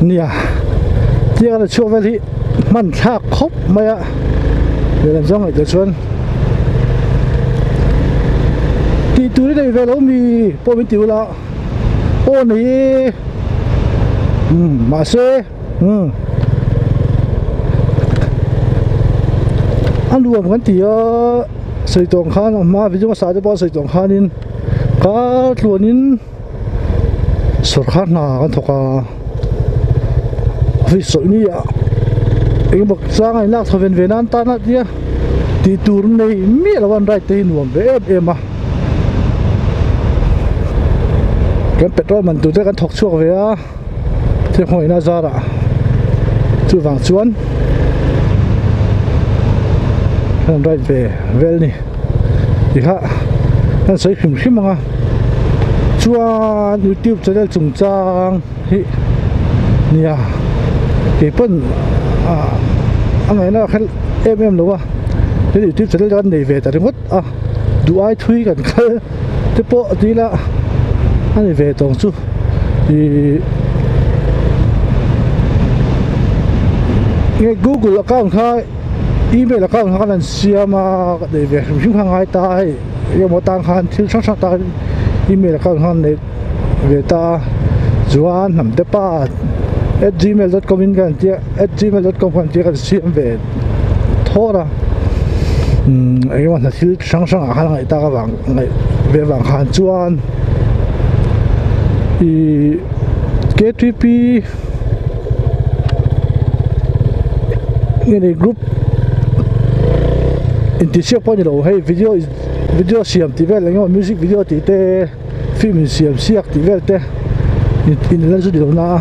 nia tia là chua veli man thak khop maya để làm sao để xuân thì túi này về lâu mi po bên tiêu là po này mà xe anh luồng cái tía sợi tòng khan mà ví dụ mà sao cho po sợi tòng khan in cá luồng in sợi khan na cái thọc à vì sợi này à anh bậc sang anh lạc thằng về nan ta nát dia thì túi này mi làวันไรตีหน่วมvề em à cái petrol mình tụi cái thọc chuột về á thì hồi nó ra đã chú vàng chuan làm right về nè thì ha nó sẽ khủng khiếp mà chuan YouTube cho nên trùng trang hi nè thì vẫn anh ấy nó em đúng không thế YouTube cho nên cái này về tại mất đủ ai thuê gần cái thế bộ tí là anh về tổng số thì nghe Google account khai email account khai là xem mà để về chúng hàng hai tay cái một tăng hàng thiếu sáng sáng tay email account khai để về ta Juan nằm đẹp ba @gmail.com in cái kia @gmail.com cái kia cái xem về thôi ra cái mà thiếu sáng sáng hàng hai ta cái vàng về vàng hàng Juan thì cái EP ini group inti siap pun jelo hey video siam tivel lengo music video ti te film siam siak tivel te in lan su di na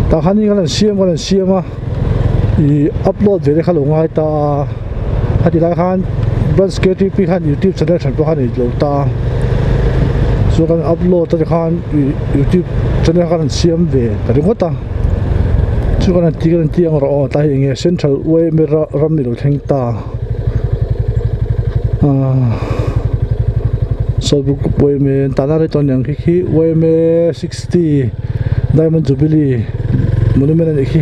ta khani kan siam ma i upload ve kha lo ngai ta hati lai khan bas ke EP khan YouTube channel chan to khan i lo ta so kan upload ta khan YouTube channel khan siam ve ta ringo ta chú con anh tiang rồi tại nghe central way me ram mi lo theng ta so bu way me ta na re ton yang khi way me 60 diamond jubilee monument này khi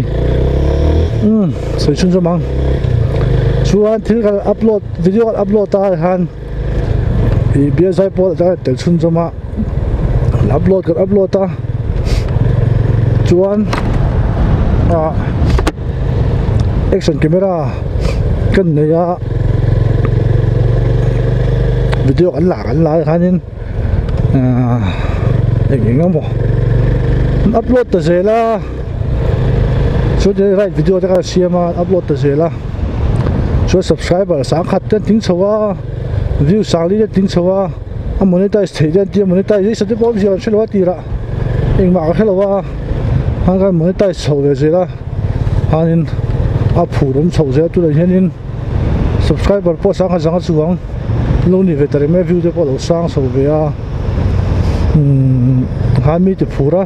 so chun cho mang chú anh thil kan upload video kan upload ta han i bia sai po ta tel chun cho ma upload ta chú anh action camera kan này ya video ảnh lại khá nên hình ngắm bộ upload từ giờ là số cái right video cho các xem upload từ giờ là số subscriber sáng khát tên tiếng số view sáng lý tiếng số monetize thì tên monetize sẽ tiếp tục gì sẽ lo tiền ra hình mà cái lo hàng cái monetize số về giờ là hàng phụ đồng sầu sẽ tôi là hiện subscriber po sang sang xuống lâu ni về tới mấy view cho po đầu sang sầu về hai mươi thì phụ ra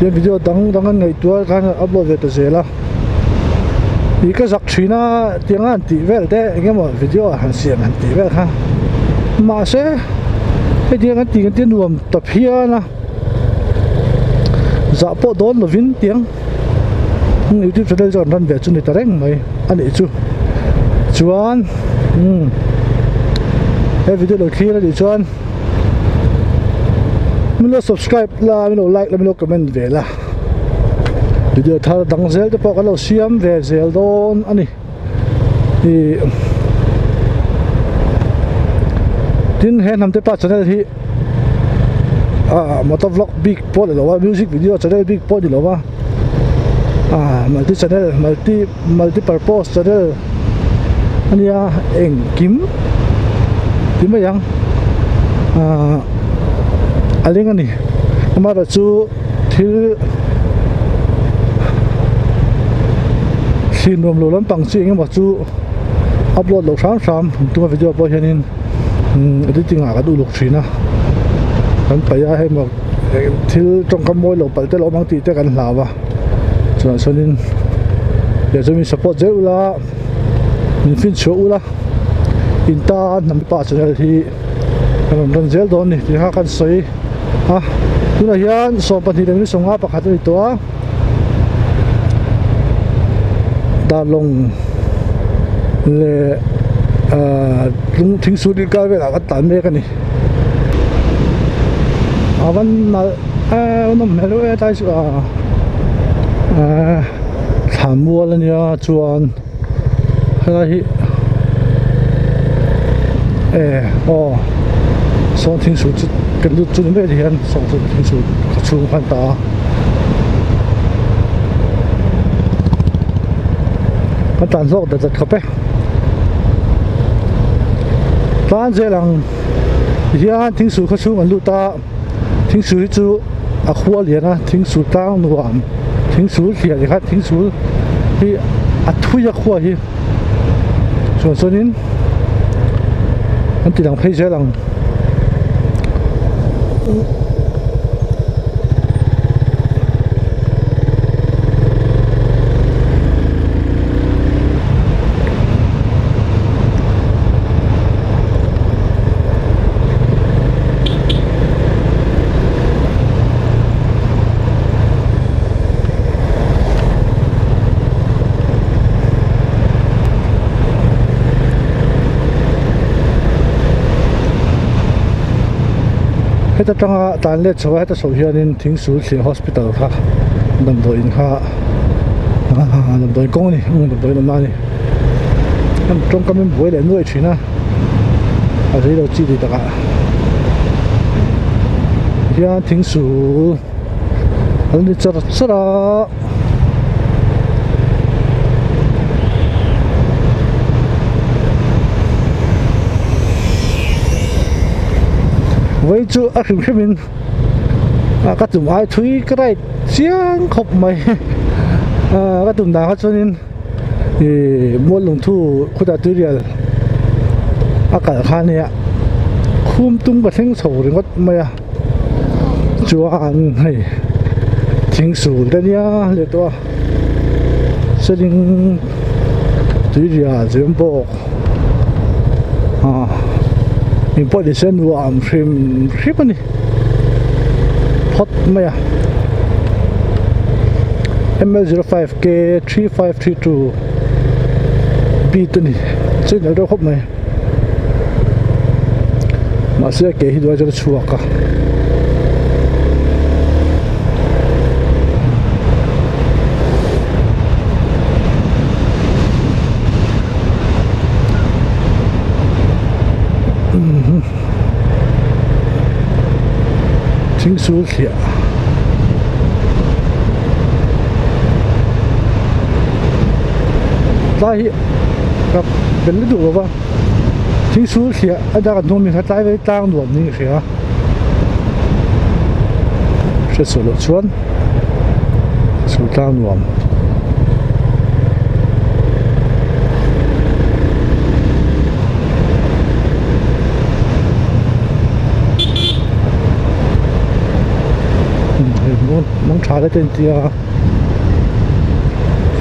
cái video đăng ngày tua cái upload về tới giờ là cái giặc chuyên tiếng Anh tí về đấy cái mà video hàng xem hàng tí về ha mà sẽ cái tiếng nuông tập hiện na dạ po đón là vin tiếng YouTube channel cho nên về chung để rèn mày anh ấy chuan cái video đầu tiên là để chuan mình lo subscribe là mình lo like là mình lo comment về là video thao đăng zel cho bao cái lo xem về zel don anh ấy thì tin hẹn làm tiếp channel thì một vlog big po để lo music video channel big po để lo multi channel multi purpose channel anh ya eng kim mà yang aling ani mà là chú thil xin nom lo lắm bằng chuyện mà chú upload lo sam tung video bao nhiêu nên editing cái đủ lục xí na kan phải hay mà thil trong cái môi lo bal te lo mang ti te kan lawa cho nên để cho mình support dễ là mình phiên số là in ta nằm ba channel thì làm đơn dễ đó này thì ha kan sấy tuna hian so pani dang ni songa pakhat ni to dalong le lung thing su di ka vela ka tan me ka ni awan na no melo e tai su tham mua la nia chuan hi so thing su chu kan lu chu me di hian so thing su chu phan ta kan tan zo da ka pe tan je lang hian thing su kha chu man lu ta thing su chu a khua lian a thing su tang nuam thing su hlia ni kha thing su hi a thuya khua hi chuan an ti lang phei je lang heta tanga tan le chawa heta so hianin thing su thli hospital kha dam do in kha dam do kong ni dam do na ni am trong kam boi le nuai thina a ri lo chi di ta ka hian thing su an ni chara chara với chú ác hình khép mình các tụm ai thúi cái này chiang khóc mày các tụm nào hết cho nên thì muốn lồng thu khu đại Tuirial cả khăn này khum tung và thanh sầu thì mất mày chú ăn hay thanh sầu đây nhá liệu to sẽ đi Tuirial dưỡng bộ mình bỏ đi xem nuam phim này hot mày ML05K 3532 beat này trên đó đâu hot mày mà sẽ kể hi đôi cho nó chua cả thing su hlia tai gặp bên lưỡi đủ ba thing su hlia anh ta còn nuông mình tai với tang nuông ni hlia sẽ sửa lột chuan su tang nuông mong trả lại tiền tia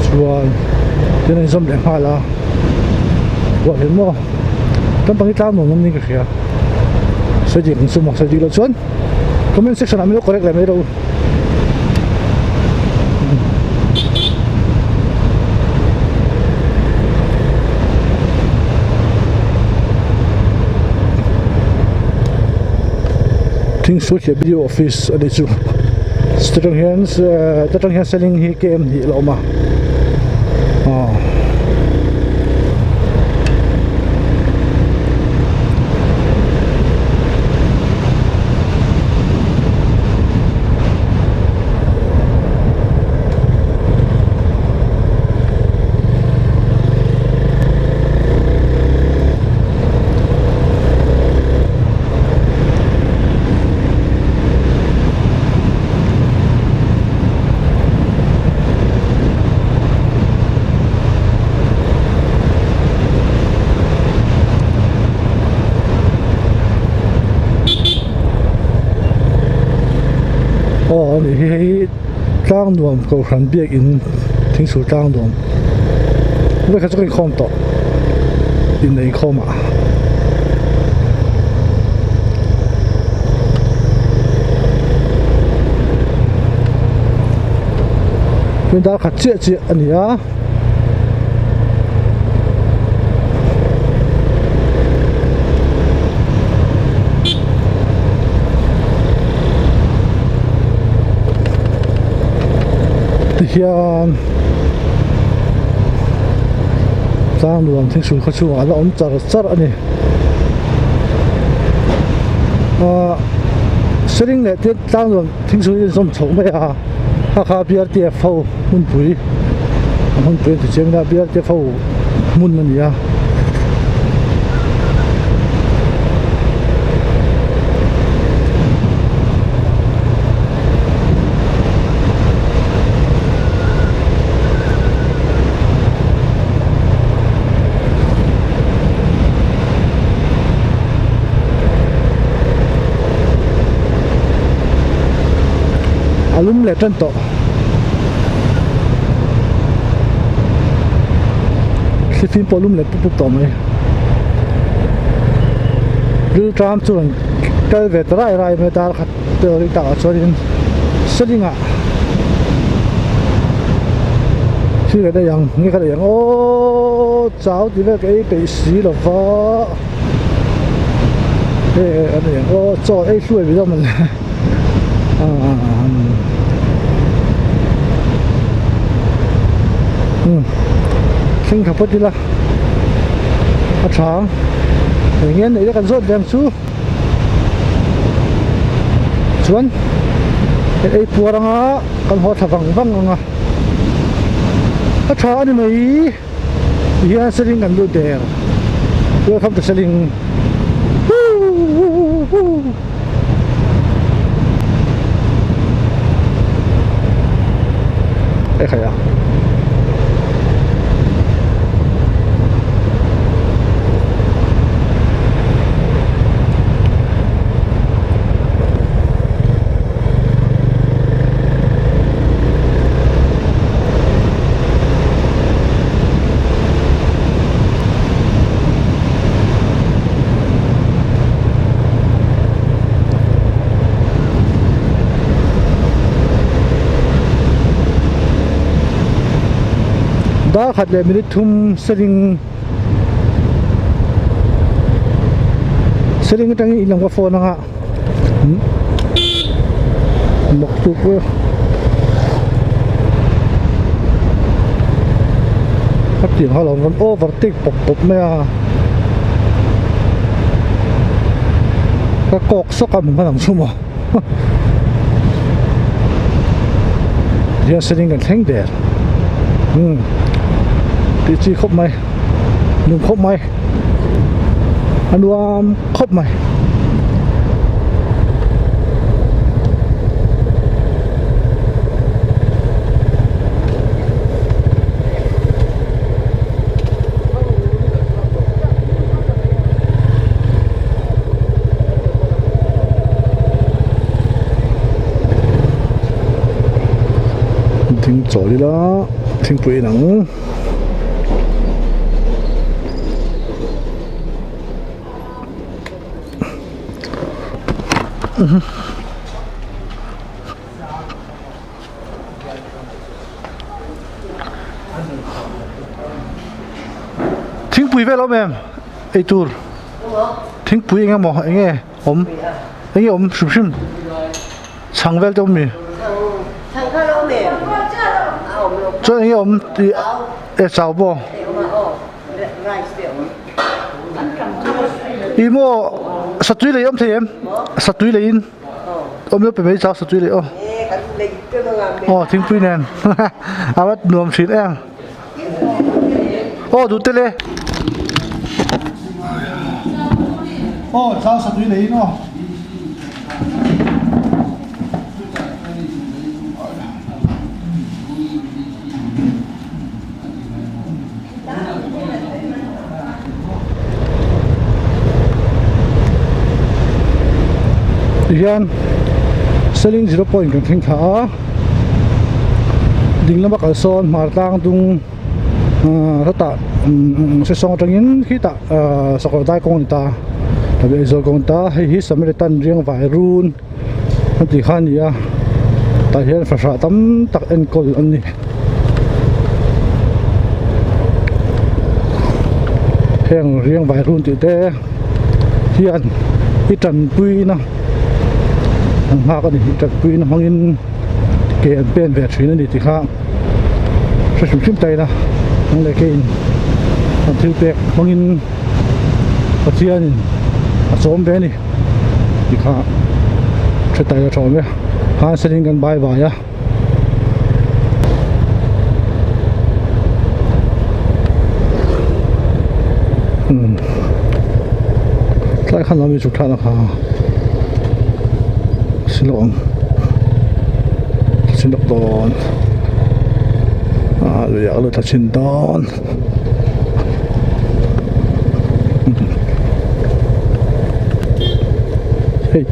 chuan cho nên xong để hai là gọi đến mua tâm bằng cái tao nó không nên cái kia sẽ chỉ cũng sum hoặc sẽ chỉ là chuan comment section làm lúc correct là mấy đâu thing suốt here video office ở đây chú Tatang hian selling hi kem hi lo ma hi tang nuam ko khan biak in thing su tang nuam we kha chukin khom to in nei khoma bên đó khát chia anh nhá hiện sang đường thiên sứ khó chịu là ông chở anh sẽ đến này tiết sang đường thiên sứ trong sống bây giờ các biếc tiệp phâu mun bụi thì chuyện là biếc tiệp phâu mun là gì à alum le tan to si fin polum le pup to mai du tram chuan kal ve rai me tar khat te ri ta chuan selinga si le da yang nge ka da yang o chao ti ve ke pe si lo fa anh yang o cho ai suai bi da man Chengkawl đi là sáng nghe này là cần rốt đem xuống chuẩn cái bùa đang á cần họ thả văng à sáng đi mấy hiện sẽ đi gần đôi đèo tôi không thể sẽ đi đây khai à đó khát lệ mình thum sering trang ilang ka phone nga mok tu ko phát triển họ lòng còn overtake pop mẹ các cọc sốc cầm cái thằng sum à giờ sering kan hang there thì chỉ khóc mày đừng khóc mày anh khóc mày thỉnh chỗ đi đó thỉnh bụi nắng thỉnh bụi về lắm em ấy tour thỉnh bụi anh em anh nghe ôm sum Chengkawl cho mình cho anh em thì sao bo imo sa tui lấy thì em sa tui lấy nó phải mấy sao sa tui lấy thím pui nè à bắt nuông xịt em đủ tele sao sa tui lấy nó hiện selling 0 point kan Chengkawl ding lama kal son mar tang tung ta se song tangin khi ta sakor dai kong ta tabe izol kong ta hi samaritan riang vai run anti khan ya ta hian fasha tam tak en kol an ni งเรียงใบรุ่นติเต้เฮียนอีจันปุยนะหาก็นี่อีจันปุยนะห้องอินเกณฑ์เป็นแบบชีนั่นดิที่ข้างช่วยชุ่มชื่นใจนะห้องเล็กเกณฑ์ห้องทิวเตกห้องอินปัจเจียนสมเป็นนี่ที่ข้างช่วยใจเราชมไหมหาเส้นกันใบใบอะใกล้ขั้นเรามีสุดท้ายแล้วค่ะสิลงสิลกตอนเราอยากเลยทัดสินตอนเฮ้ย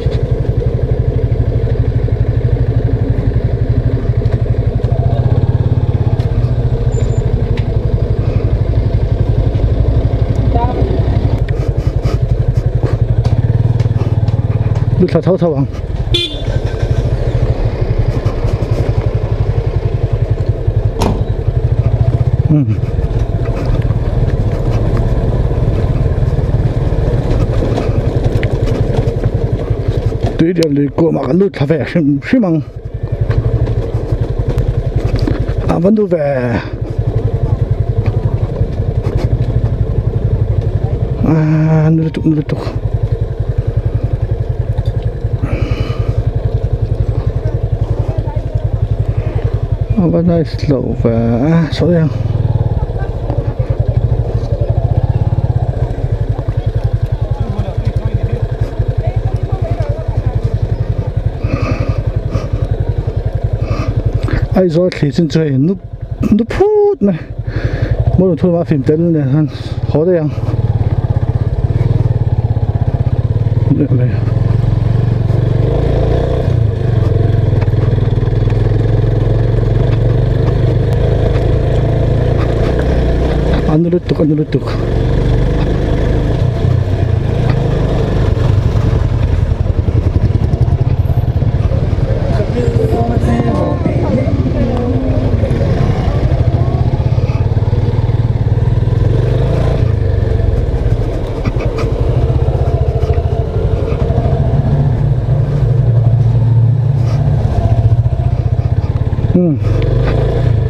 ดูท่าเท่าวังTuirialเลยกูมากันลุดท่าแฝงใช่มั้งวันดูแฝงนู่นตุกวันไหนสโลว์สวยยังไอ้โซ่ขี่จนใจนุพูดนะไม่ต้องโทรมาฟิล์มเต็มเลยท่านขอได้ยังเนี่ยเลยอันนู้นตุก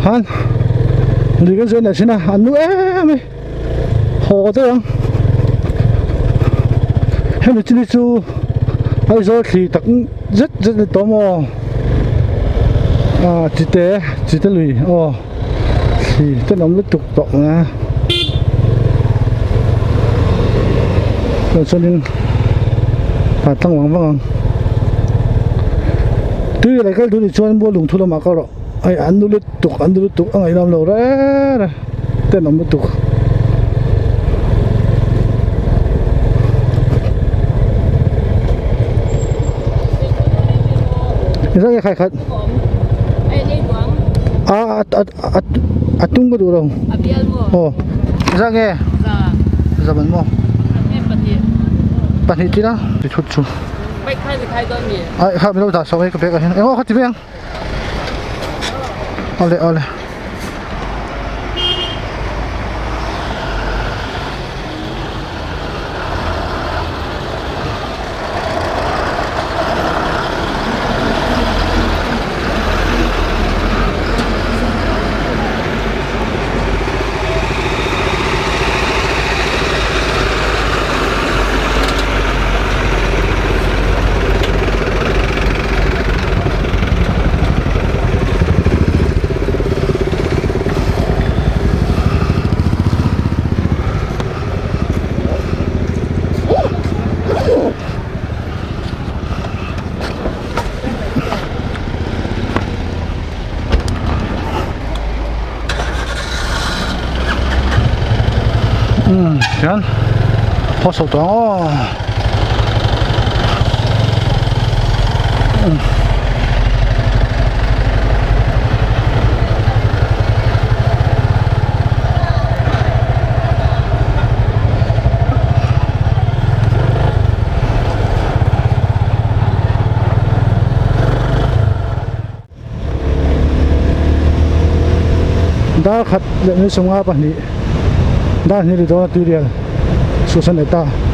ฮันนี่ก็เจอเนี่ยสินะอันนู้นไม่โหตัวยังให้มันจีนจูไอ้โซ่ขี่ตักจัดตัวมอจิตเตลุยอ๋อขี่ตัวน้ำลึกตุกตกนะแล้วส่วนนึงตัดตั้งหวังบ้างตัวอะไรก็ดูดิชวนบัวหลงทุนมาก็รอไอ้อันนู้นตุกไอ้น้ำเราเร่เต้นน้ำตุกนี่ใช่ใครครับไอ้นี่หวังตุ้งก็ดูลงโอ้นี่ใช่ไงจะเป็นมั้งปฏิทินนะติดชุดไม่ใครจะใครตัวนี้ไอ้ข้าไม่รู้จักสมัยก็เป๊กกันเอ้เขาติดยังเอาเลยYan, pasok to. Dah khat le ni sunga pa ni dah ni do Tuirial susan eta